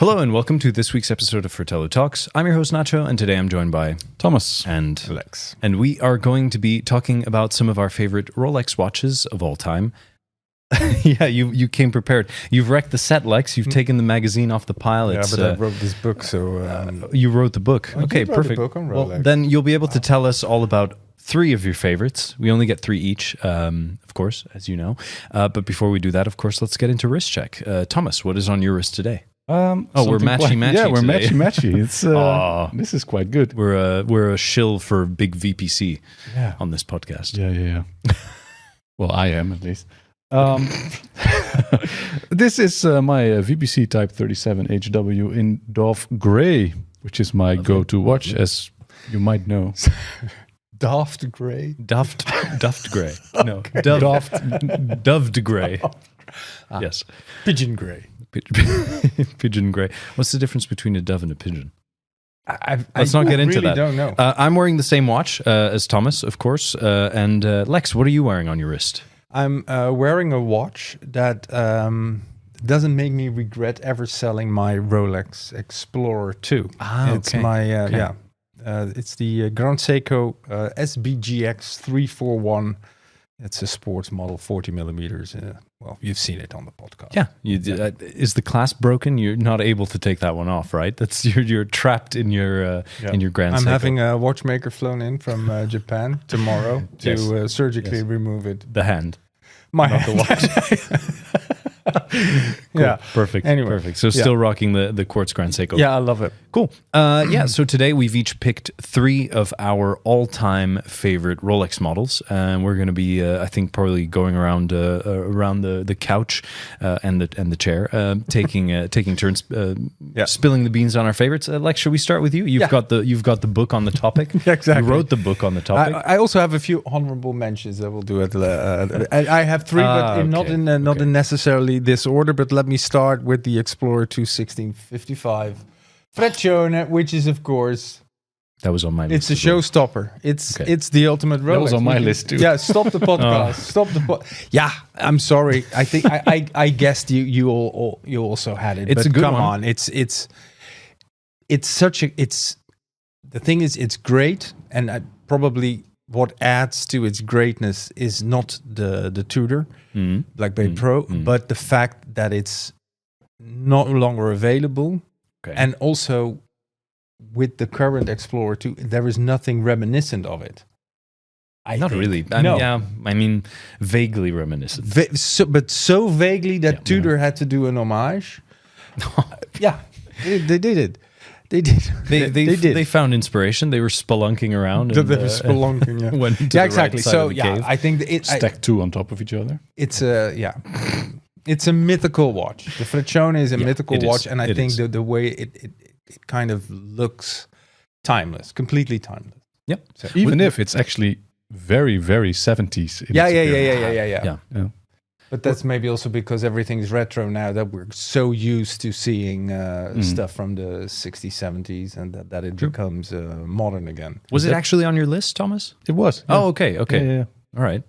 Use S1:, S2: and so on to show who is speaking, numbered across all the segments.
S1: Hello and welcome to this week's episode of Fratello Talks. I'm your host Nacho, and today I'm joined by
S2: Thomas
S1: and
S2: Alex.
S1: And we are going to be talking about some of our favorite Rolex watches of all time. Yeah, you came prepared. You've wrecked the set, Lex. You've taken the magazine off the pile.
S2: I wrote this book, so...
S1: you wrote the book. Okay, perfect.
S2: Book on
S1: well,
S2: Rolex.
S1: then you'll be able to tell us all about 3 of your favorites. We only get 3 each, of course, as you know. But before we do that, of course, let's get into wrist check. Thomas, what is on your wrist today?
S2: We're
S1: matchy-matchy
S2: Yeah, we're
S1: today.
S2: matchy-matchy. It's this is quite good.
S1: We're a shill for big VPC
S2: Yeah.
S1: on this podcast.
S2: Yeah. Well, I am at least. This is my VPC Type 37 HW in Dove Grey, which is my go-to watch, as you might know.
S3: Daft Grey?
S1: Duffed Grey. No, Doved Grey. Yes.
S3: Pigeon Grey.
S1: Pigeon Grey. What's the difference between a dove and a pigeon?
S3: Let's
S1: not get into that.
S3: I don't know.
S1: I'm wearing the same watch as Thomas, of course. And Lex, what are you wearing on your wrist?
S3: I'm wearing a watch that doesn't make me regret ever selling my Rolex Explorer 2. It's my, it's the Grand Seiko SBGX 341. It's a sports model, 40 millimeters. Well, you've seen it on the podcast.
S1: Yeah. Is the clasp broken? You're not able to take that one off, right? That's you're trapped in your Grand Seiko.
S3: I'm having a watchmaker flown in from Japan tomorrow to surgically remove it.
S1: The hand.
S3: My
S1: not
S3: hand.
S1: The watch. Cool.
S3: Yeah.
S1: Perfect.
S3: Anyway.
S1: Perfect. So still rocking the quartz Grand Seiko.
S3: Yeah, I love it.
S1: Cool. So today we've each picked 3 of our all-time favorite Rolex models, and we're going to be, I think, probably going around the couch and the chair, taking turns spilling the beans on our favorites. Lex, should we start with you? You've got the book on the topic.
S3: Yeah, exactly.
S1: You wrote the book on the topic.
S3: I also have a few honorable mentions that we'll do at. I have 3, but not in necessarily this order. But let me start with the Explorer 2 1655 Fratello, which is of course
S1: that was on my list.
S3: It's a showstopper. It's the ultimate Rolex.
S2: That was on my list too.
S3: Yeah, stop the podcast. Stop the Yeah, I'm sorry. I think I guessed you also had it.
S1: It's
S3: but
S1: a good
S3: come
S1: one.
S3: on, it's such a the thing is it's great, and probably what adds to its greatness is not the Tudor Black Bay Pro, but the fact that it's no longer available.
S1: Okay.
S3: And also, with the current Explorer 2, there is nothing reminiscent of it.
S1: Not really. I mean, vaguely reminiscent.
S3: But so vaguely that Tudor had to do an homage. They did it. They did.
S1: They found inspiration. They were spelunking around.
S3: They were spelunking.
S1: Went to the
S3: exactly.
S1: right side
S3: So
S1: of the cave.
S3: I think
S2: Stacked 2 on top of each other.
S3: It's a mythical watch. The Fratello is a mythical watch, and I think the way it kind of looks timeless, completely timeless.
S1: Yep.
S2: So even if it's actually very, very 70s.
S3: Yeah. But that's maybe also because everything's retro now, that we're so used to seeing stuff from the 60s, 70s, and that it becomes modern again.
S1: Was it actually on your list, Thomas?
S2: It was.
S1: Yeah. Oh, okay.
S2: Yeah.
S1: All right.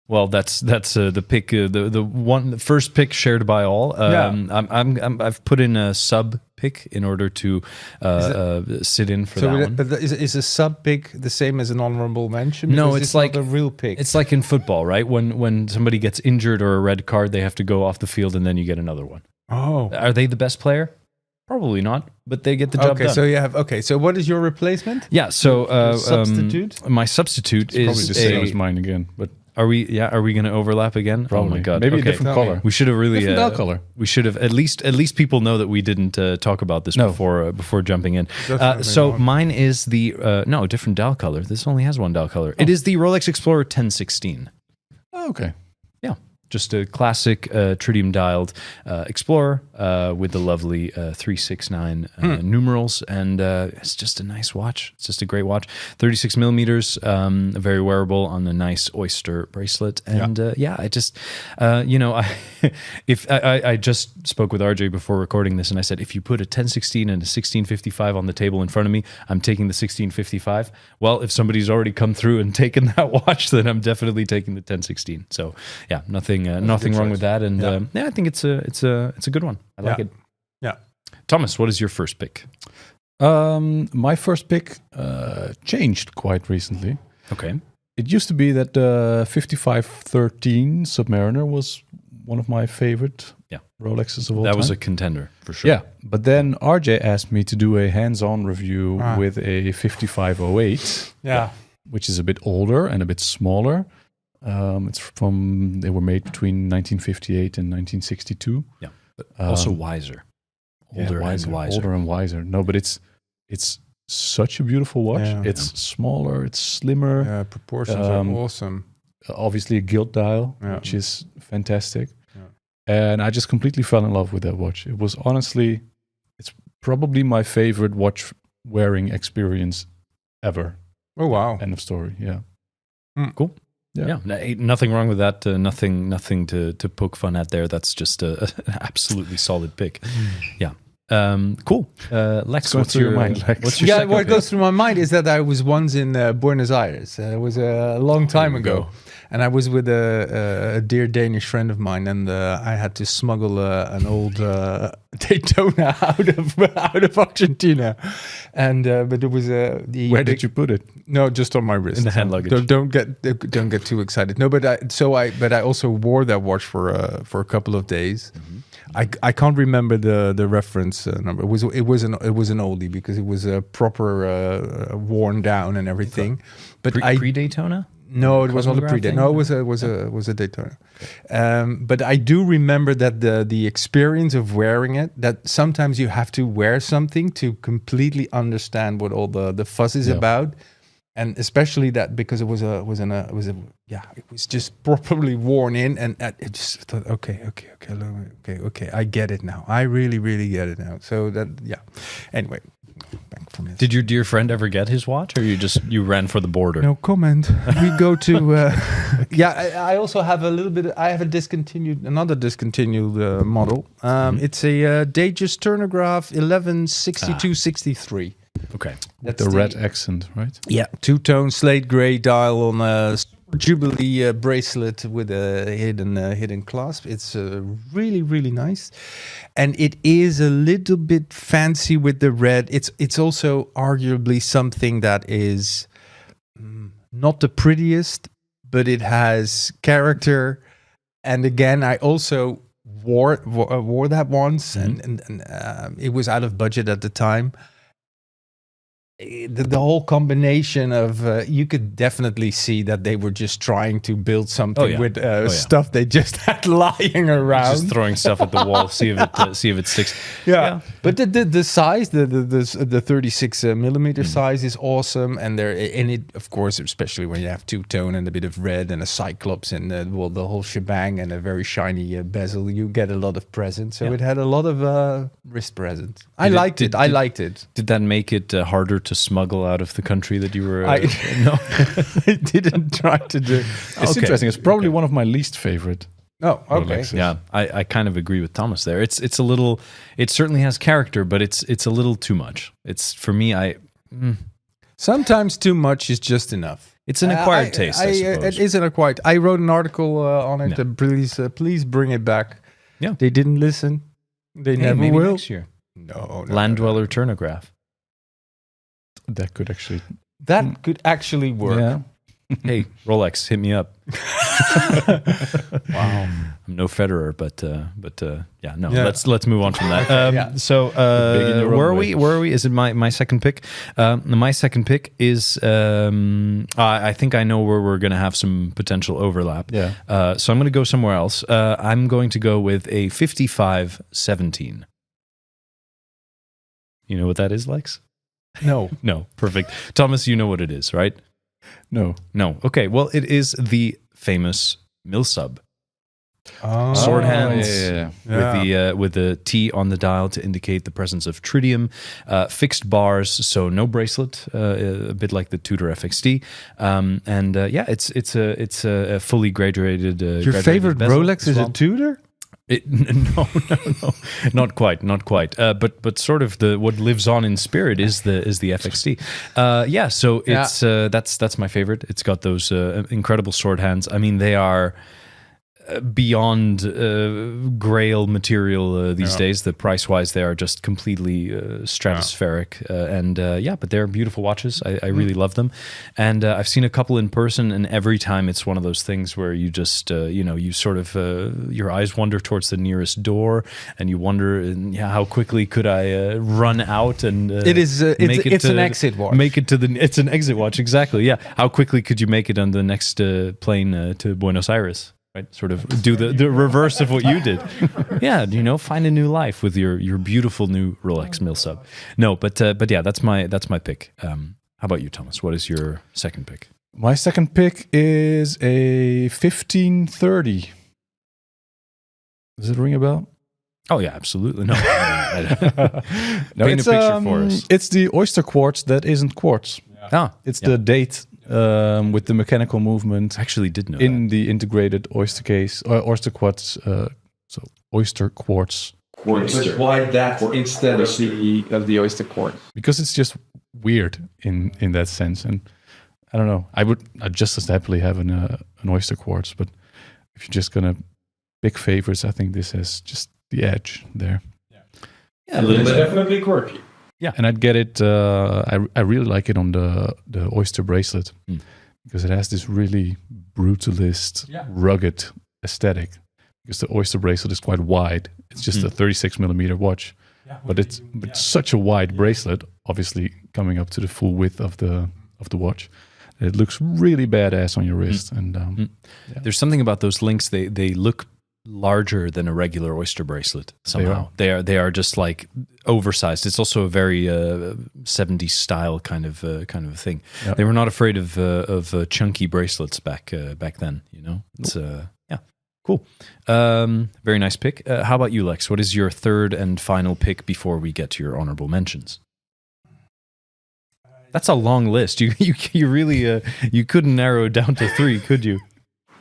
S1: Well, that's the pick, the first pick shared by all. I've put in a sub pick in order to sit in for that one.
S3: But is a sub pick the same as an honorable mention?
S1: No,
S3: because
S1: it's like
S3: not a real pick.
S1: It's like in football, right? When somebody gets injured or a red card, they have to go off the field, and then you get another one.
S3: Oh,
S1: are they the best player? Probably not, but they get the job done.
S3: So you have So what is your replacement?
S1: Yeah. So
S3: substitute.
S1: My substitute is
S2: probably the same as mine again, but.
S1: Are we going to overlap again?
S2: Probably.
S1: Oh my god!
S2: Maybe a different color.
S1: We should have really
S2: different dial color.
S1: We should have at least people know that we didn't talk about this before jumping in. So mine is the different dial color. This only has one dial color. It is the Rolex Explorer 1016.
S2: Oh, okay.
S1: Yeah. Just a classic tritium dialed Explorer with the lovely 369 numerals, and it's just a nice watch. It's just a great watch. 36 millimeters, very wearable on the nice Oyster bracelet, and I just I just spoke with RJ before recording this, and I said if you put a 1016 and a 1655 on the table in front of me, I'm taking the 1655. Well, if somebody's already come through and taken that watch, then I'm definitely taking the 1016. So yeah, nothing wrong with that, and I think it's a good one. I like it.
S3: Yeah.
S1: Thomas, what is your first pick?
S2: My first pick changed quite recently.
S1: Okay.
S2: It used to be that the 5513 Submariner was one of my favorite Rolexes of all time.
S1: That was a contender, for sure.
S2: Yeah, but then RJ asked me to do a hands-on review with a 5508, which is a bit older and a bit smaller. They were made between 1958 and 1962.
S1: Yeah, but also wiser. Older and wiser. No, but it's such a beautiful watch. It's smaller, it's slimmer.
S3: Yeah, proportions are awesome.
S2: Obviously a gilt dial, which is fantastic. And I just completely fell in love with that watch. It was honestly, it's probably my favorite watch wearing experience ever.
S3: Oh, wow.
S2: End of story. Yeah.
S1: Cool. Yeah. Nothing wrong with that. Nothing to poke fun at there. That's just an absolutely solid pick. Yeah. Cool. Lex,
S2: what's your mind, Lex?
S1: What's your
S3: what goes through my mind is that I was once in Buenos Aires. It was a long time ago. And I was with a dear Danish friend of mine, and I had to smuggle an old Daytona out of Argentina. And but it was
S2: where did you put it?
S3: No, just on my wrist.
S1: In the hand luggage.
S3: Don't get too excited. No, but I also wore that watch for a couple of days. Mm-hmm. I can't remember the reference number. It was an oldie because it was proper worn down and everything.
S1: Okay.
S3: But
S1: pre Daytona.
S3: No, it was not a pre-Daytona. No, it was a Daytona. But I do remember that the experience of wearing it. That sometimes you have to wear something to completely understand what all the fuss is about, and especially that because it was just properly worn in, and it just thought, okay, I get it now. I really get it now. So that anyway. Back from this.
S1: Did your dear friend ever get his watch, or you ran for the border?
S3: No comment. We go to I also have a little bit. I have another discontinued model. It's a Datejust Turnograph 116263.
S1: Okay,
S2: that's the red accent, right?
S3: Yeah, two-tone slate gray dial on a Jubilee bracelet with a hidden clasp. It's really nice, and it is a little bit fancy with the red. It's also arguably something that is not the prettiest, but it has character. And again, I also wore that once, and it was out of budget at the time. The whole combination of you could definitely see that they were just trying to build something with stuff they just had lying around,
S1: just throwing stuff at the wall, see if it sticks.
S3: But the size, the 36 millimeter size is awesome, and it of course, especially when you have two-tone and a bit of red and a cyclops and the whole shebang and a very shiny bezel, you get a lot of presents. So it had a lot of wrist presents. I liked it.
S1: Did that make it harder to smuggle out of the country that you were?
S3: No, I didn't try to do.
S2: It's interesting. It's probably one of my least favorite.
S3: Oh, okay.
S2: Rolexes.
S1: Yeah, I kind of agree with Thomas there. It's a little. It certainly has character, but it's a little too much. It's for me.
S3: Sometimes too much is just enough.
S1: It's an acquired taste. I suppose
S3: it is an acquired. I wrote an article on it. Please bring it back.
S1: Yeah,
S3: they didn't listen. They never
S1: maybe
S3: will.
S1: Next year.
S3: No.
S1: Land Dweller Turnograph.
S2: That could actually
S3: work.
S2: Yeah.
S1: Hey, Rolex, hit me up. Wow, I'm no Federer, but yeah, no. Yeah. Let's move on from that. So where are we? Is it my second pick? My second pick is I think I know where we're going to have some potential overlap.
S2: Yeah.
S1: So I'm going to go somewhere else. I'm going to go with a 5517. You know what that is, Lex?
S3: No.
S1: Perfect. Thomas, you know what it is, right?
S2: No.
S1: Okay. Well, it is the famous Milsub. Sword hands with the T on the dial to indicate the presence of tritium, fixed bars, so no bracelet, a bit like the Tudor FXT, it's a fully graduated.
S3: Your favorite Rolex is a Tudor?
S1: No, not quite. But sort of what lives on in spirit is the FXT. So it's that's my favorite. It's got those incredible sword hands. I mean, they are. beyond grail material these days. The price-wise, they are just completely stratospheric. But they're beautiful watches. I really love them. And I've seen a couple in person, and every time it's one of those things where you just, you sort of, your eyes wander towards the nearest door, and you wonder, how quickly could I run out and
S3: it's an exit watch.
S1: Make it to it's an exit watch, exactly. Yeah. How quickly could you make it on the next plane to Buenos Aires? Right, sort of do the reverse of what you did. Yeah, find a new life with your beautiful new Rolex Milsub. No, but yeah, that's my pick. How about you, Thomas? What is your second pick?
S2: My second pick is a 1530. Does it ring a bell?
S1: Oh yeah, absolutely. No, paint a picture for us.
S2: It's the Oyster quartz that isn't quartz.
S1: Yeah.
S2: It's the date. With the mechanical movement,
S1: I actually did know
S2: in the integrated Oyster case, Oyster quartz. Oyster quartz.
S3: But why that instead of the Oyster quartz?
S2: Because it's just weird in that sense, and I don't know. I'd just as happily have an Oyster quartz, but if you're just gonna pick favorites, I think this has just the edge there.
S3: Yeah, a little bit definitely quirky.
S2: Yeah, and I'd get it. I really like it on the Oyster bracelet because it has this really brutalist, rugged aesthetic. Because the Oyster bracelet is quite wide. It's just a 36 millimeter watch, but it's such a wide bracelet. Obviously, coming up to the full width of the watch, it looks really badass on your wrist. And
S1: there's something about those links. They look larger than a regular Oyster bracelet somehow. They are just like oversized. It's also a very 70s style kind of thing. Yep. They were not afraid of chunky bracelets back then. It's cool. Very nice pick. How about you, Lex? What is your third and final pick before we get to your honorable mentions? That's a long list. You really you couldn't narrow it down to 3, could you?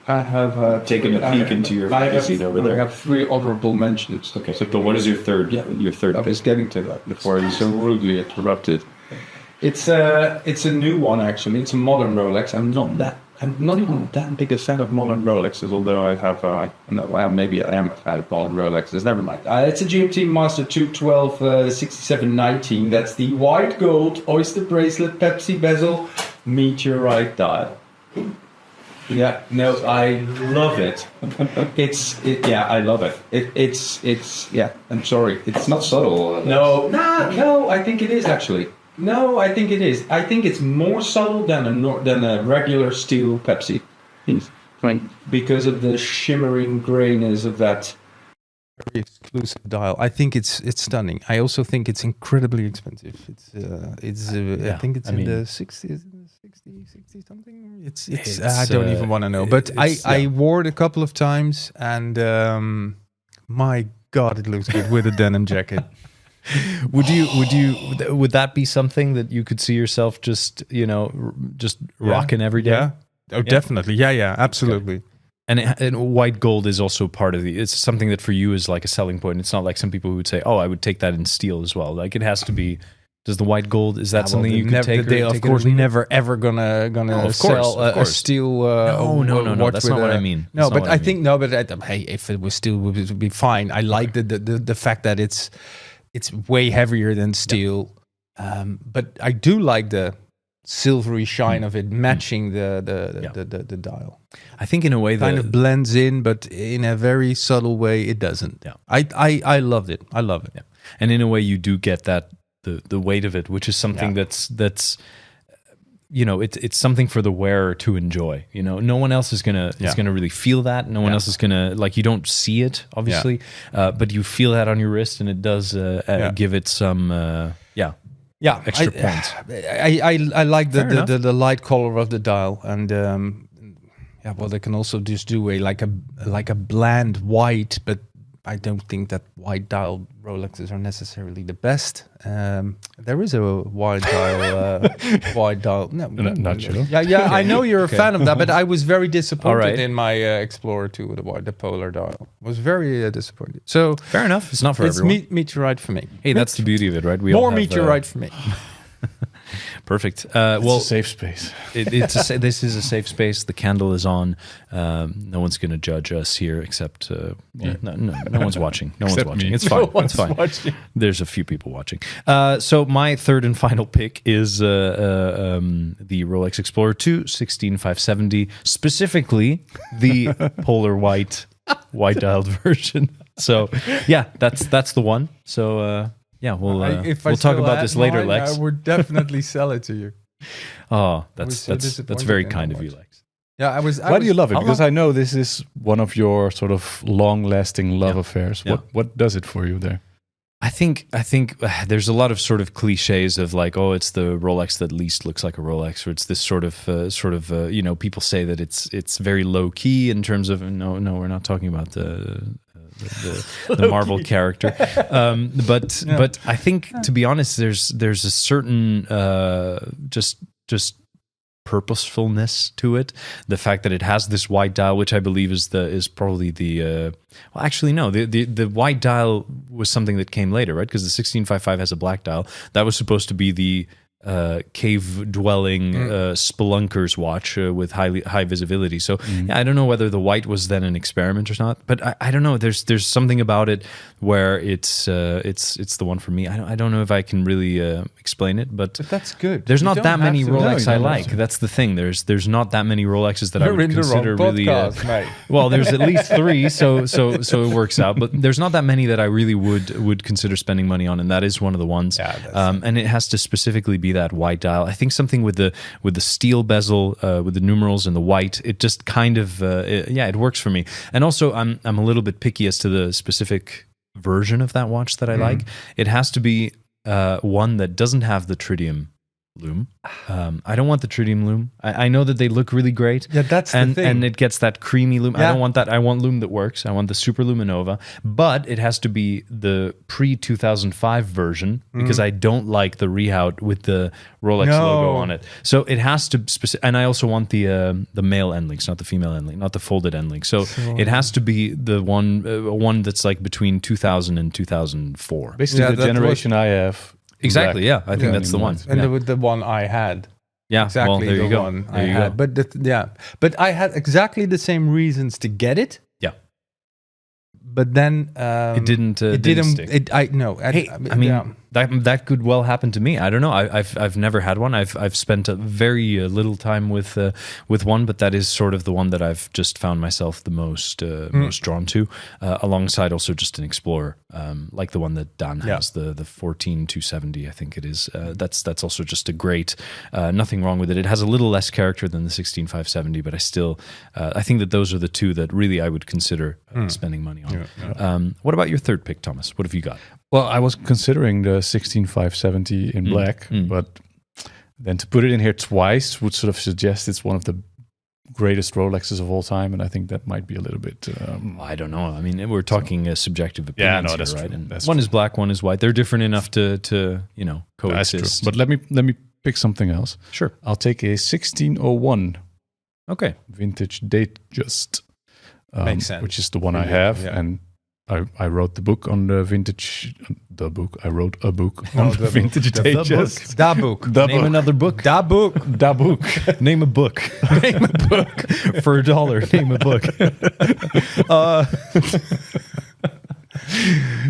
S3: I have taken a peek into your magazine over there. I have 3 honorable mentions.
S1: Okay, but what is your third?
S3: Yeah, your third. I was getting to that before you so rudely interrupted. It's a new one actually. It's a modern Rolex. I'm not even that big a fan of modern Rolexes, although maybe I am a fan of modern Rolexes. Never mind. It's a GMT Master 212 6719. That's the white gold Oyster bracelet, Pepsi bezel, Meteorite dial. Yeah, no, I love it. I love it. It's I'm sorry, it's not subtle. No, I think it is actually. No, I think it is. I think it's more subtle than a regular steel Pepsi. Right. Because of the shimmering grayness of that very exclusive dial. I think it's stunning. I also think it's incredibly expensive. I think it's in the 60s. 60 something. It's I don't even want to know. But I wore it a couple of times, and my God, it looks good with a denim jacket.
S1: Would that be something that you could see yourself just rocking every day?
S3: Yeah. Oh, definitely. Yeah, absolutely.
S1: And white gold is also part of it's something that for you is like a selling point. It's not like some people who would say, "Oh, I would take that in steel as well." Like it has to be. Does the white gold, is that something you could take?
S3: They of course never ever gonna sell a steel
S1: no.
S3: watch.
S1: That's not what I mean.
S3: No, but I think hey, if it was steel, it would be fine. I like the fact that it's way heavier than steel, but I do like the silvery shine of it matching the dial.
S1: I think in a way that
S3: kind of blends in, but in a very subtle way it doesn't.
S1: Yeah.
S3: I loved it. I love it.
S1: Yeah. And in a way you do get that the weight of it, which is something that's it's something for the wearer to enjoy. No one else is gonna really feel that. No one else is gonna, like, you don't see it obviously, but you feel that on your wrist, and it does give it some extra points.
S3: I like the light color of the dial, and they can also just do a bland white, but I don't think that white dial Rolexes are necessarily the best. There is a wide dial. No,
S2: Nacho.
S3: Yeah. I know you're a fan of that, but I was very disappointed in my Explorer 2, the polar dial. Was very disappointed. So
S1: fair enough. It's not for everyone.
S3: It's Meteorite for me.
S1: Hey, that's the beauty of it, right?
S3: More Meteorite for me.
S1: Perfect.
S2: It's a safe space.
S1: This is a safe space. The candle is on. No one's going to judge us here, except no one's watching. No one's watching. Me. It's fine. It's fine. Watching. There's a few people watching. So my third and final pick is the Rolex Explorer 2 16570, specifically the polar white dialed version. So yeah, that's the one. So we'll talk about this later, Lex.
S3: I would definitely sell it to you.
S1: Oh, that's very kind of you, Lex.
S3: Yeah,
S2: Why do you love it? Because I know this is one of your sort of long-lasting love affairs.
S1: Yeah.
S2: What does it for you there?
S1: I think there's a lot of sort of cliches of like, oh, it's the Rolex that least looks like a Rolex, or it's this sort of people say that it's very low key in terms of no, we're not talking about the Marvel character, but I think, to be honest, there's a certain just purposefulness to it. The fact that it has this white dial, which I believe is probably the the white dial was something that came later, right? Because the 1655 has a black dial. That was supposed to be the cave dwelling spelunker's watch with high visibility. So I don't know whether the white was then an experiment or not, but I don't know. There's something about it where it's the one for me. I don't know if I can really explain it, but
S3: that's good.
S1: There's not that many Rolex I like. That's the thing. There's not that many Rolexes that I would consider really. Well, there's at least 3, so it works out. But there's not that many that I really would consider spending money on, and that is one of the ones. Yeah, and it has to specifically be that white dial. I think something with the steel bezel, with the numerals and the white, it just kind of it works for me. And also I'm a little bit picky as to the specific version of that watch that I like. It has to be one that doesn't have the tritium lume. I don't want the tritium lume. I know that they look really great.
S3: Yeah, that's the thing.
S1: And it gets that creamy lume. Yeah. I don't want that. I want lume that works. I want the Super Luminova. But it has to be the pre-2005 version because I don't like the rehaut with the Rolex logo on it. So it has to and I also want the male end links, not the female end link, not the folded end link. So it has to be the one that's like between 2000 and 2004.
S2: Basically the generation I have.
S1: Exactly. Black. Yeah, I think that's the one.
S3: And the one I had.
S1: Yeah,
S3: exactly.
S1: Well, there you go.
S3: One I had. But but I had exactly the same reasons to get it.
S1: Yeah.
S3: But then
S1: it didn't stick. That could well happen to me. I don't know. I've never had one. I've spent a very little time with one, but that is sort of the one that I've just found myself the most drawn to, alongside also just an Explorer, like the one that Dan has, the 14270, I think it is. That's also just a great. Nothing wrong with it. It has a little less character than the 16570, but I think that those are the two that really I would consider spending money on. Yeah. What about your third pick, Thomas? What have you got?
S2: Well, I was considering the 16570 in black, but then to put it in here twice would sort of suggest it's one of the greatest Rolexes of all time, and I think that might be a little bit.
S1: I don't know. I mean, we're talking subjective opinions
S2: that's
S1: here, right?
S2: True.
S1: And
S2: that's
S1: one
S2: true.
S1: is black, one is white. They're different enough to coexist.
S2: That's true. But let me pick something else.
S1: Sure.
S2: I'll take a 1601.
S1: Okay.
S2: Vintage Datejust.
S3: Makes sense.
S2: Which is the one I have, and I wrote the book on the vintage. The book. I wrote a book on the vintage Datejust.
S3: Da book.
S1: Name another book.
S3: Da book.
S2: Da book.
S1: Name a book. Name a book. For $1, name a book.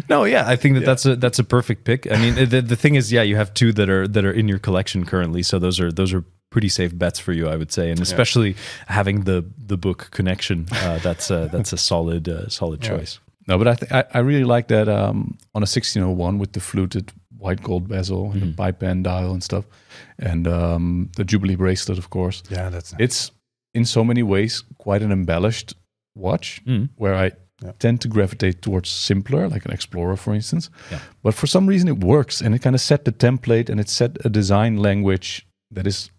S1: No, yeah, I think that's a perfect pick. I mean, the thing is, you have two that are in your collection currently, so those are pretty safe bets for you, I would say, and especially having the book connection, that's a solid choice.
S2: No, but I really like that on a 1601 with the fluted white gold bezel and the pipe band dial and stuff, and the Jubilee bracelet, of course.
S3: Yeah, that's nice.
S2: It's in so many ways quite an embellished watch, where I tend to gravitate towards simpler, like an Explorer, for instance. Yeah. But for some reason, it works, and it kind of set the template, and it set a design language that is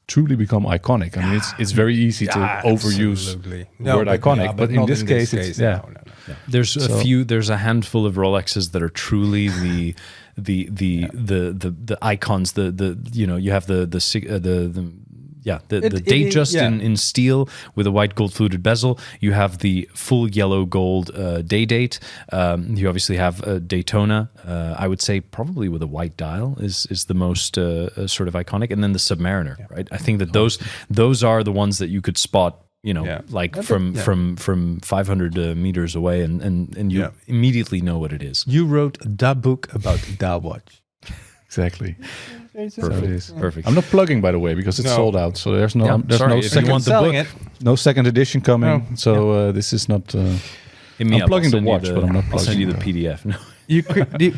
S2: truly become iconic. I mean, it's very easy to overuse the word iconic, but in this case,
S1: no. There's a handful of Rolexes that are truly the icons. You have the Datejust in steel with a white gold fluted bezel. You have the full yellow gold day date. You obviously have Daytona. I would say probably with a white dial is the most sort of iconic, and then the Submariner, right? I think that those are the ones that you could spot. From 500 meters away, and you immediately know what it is.
S3: You wrote the book about the dial watch.
S2: Exactly.
S1: Perfect.
S2: I'm not plugging, by the way, because it's sold out. So there's no second edition coming. No. So this is not. I'm plugging the watch, but I'm not plugging.
S1: I'll send you the PDF. No.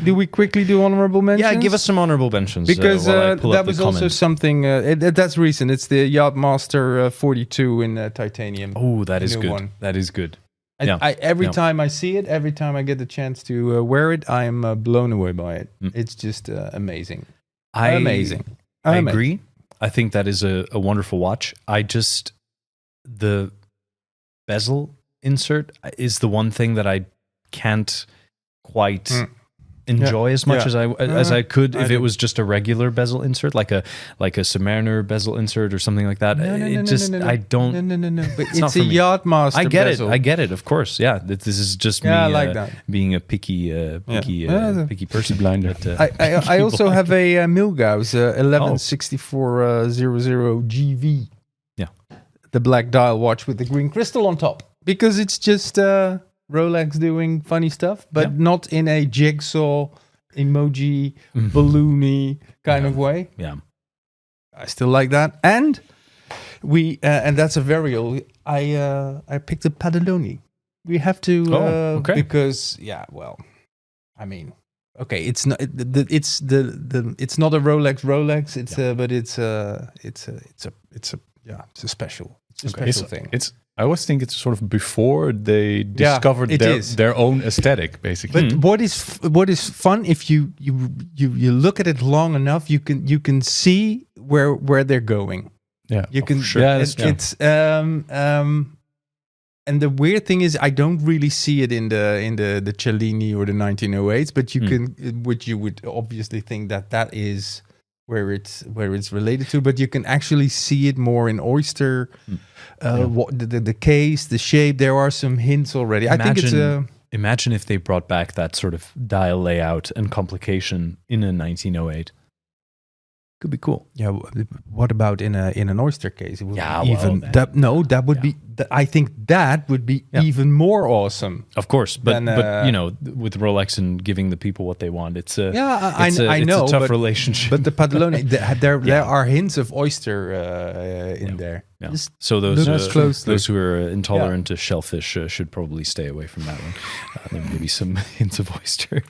S3: Do we quickly do honorable mentions?
S1: Yeah, give us some honorable mentions.
S3: Because that was also something that's recent. It's the Yachtmaster 42 in titanium.
S1: Oh, that is good. One. That is good.
S3: Every time I see it, every time I get the chance to wear it, I'm blown away by it. It's just amazing. Amazing.
S1: I agree. I think that is a wonderful watch. The bezel insert is the one thing that I can't quite enjoy as much as I could if it was just a regular bezel insert, like a Submariner bezel insert or something like that. I don't.
S3: No. But it's a Yachtmaster.
S1: I get it. Of course, yeah. This is just me being a picky person.
S2: Blinder.
S3: I also have a Milgauss 116400 GV.
S1: Yeah,
S3: the black dial watch with the green crystal on top, because it's just. Rolex doing funny stuff, but not in a jigsaw, emoji, balloony kind of way.
S1: Yeah,
S3: I still like that. And and that's a very old. I picked a Padaloni. We have to because it's not it's not a Rolex. It's a special thing.
S2: I always think it's sort of before they discovered their own aesthetic, basically.
S3: But what is fun, if you look at it long enough, you can see where they're going.
S2: Yeah,
S3: you can.
S2: Sure. Yeah, that's true.
S3: It's and the weird thing is, I don't really see it in the Cellini or the 1908s, but you can, which you would obviously think that is where it's related to, but you can actually see it more in Oyster. What the case, the shape, there are some hints already.
S1: Imagine if they brought back that sort of dial layout and complication in a 1908. Could be cool.
S3: Yeah. What about in an Oyster case? It would that would be. I think that would be even more awesome.
S1: Of course, but with Rolex and giving the people what they want, it's a
S3: I know,
S1: it's a tough relationship.
S3: But the Padaloni, there are hints of Oyster in there.
S1: Yeah. So those who are intolerant to shellfish should probably stay away from that one. Maybe some hints of Oyster.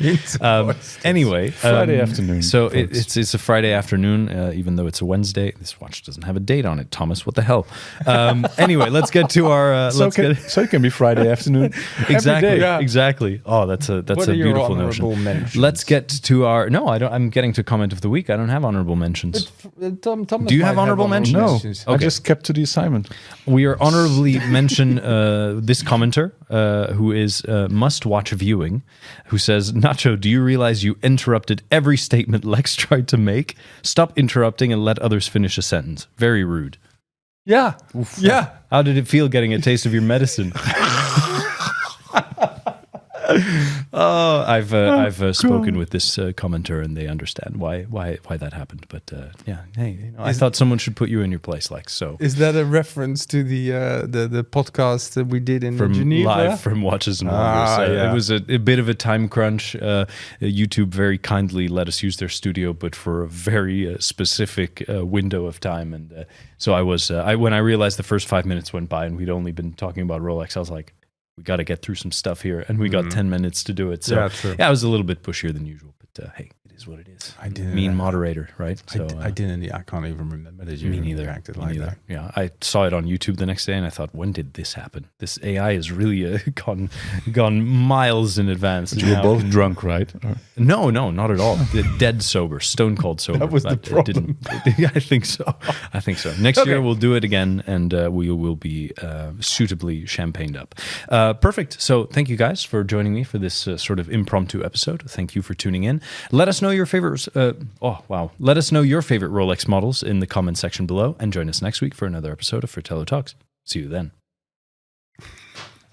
S1: Anyway,
S2: Friday afternoon.
S1: So it's a Friday afternoon, even though it's a Wednesday. This watch doesn't have a date on it. Thomas, what the hell? Anyway, let's get to our.
S2: So it can be Friday afternoon.
S1: Exactly. Oh, that's a beautiful notion. Let's get to our. No, I don't. I'm getting to comment of the week. I don't have honorable mentions. Do you have honorable mentions?
S2: No. Okay. I just kept to the assignment.
S1: We are honorably mention this commenter who is must-watch viewing, who says, Nacho, do you realize you interrupted every statement Lex tried to make? Stop interrupting and let others finish a sentence. Very rude.
S3: Yeah.
S1: Oof. Yeah. How did it feel getting a taste of your medicine? I've spoken with this commenter, and they understand why that happened. But I thought someone should put you in your place, Lex. So
S3: is that a reference to the podcast that we did in Geneva?
S1: Live from Watches and Wonders? It was a bit of a time crunch. YouTube very kindly let us use their studio, but for a very specific window of time. And so I was when I realized the first 5 minutes went by and we'd only been talking about Rolex, I was like, we got to get through some stuff here, and we got 10 minutes to do it. So I was a little bit pushier than usual, but hey, it is what it is.
S3: I didn't
S1: mean moderator, right?
S3: So I didn't. I can't even remember that you acted like that.
S1: Yeah, I saw it on YouTube the next day, and I thought, when did this happen? This AI is really gone miles in advance.
S2: But you were both drunk, right?
S1: No, not at all. Dead sober, stone cold sober.
S3: That was the problem.
S1: I think so. Next year we'll do it again, and we will be suitably champagned up. Perfect. So thank you guys for joining me for this sort of impromptu episode. Thank you for tuning in. Let us know know your favorite. Let us know your favorite Rolex models in the comment section below, and join us next week for another episode of Fratello Talks. See you then.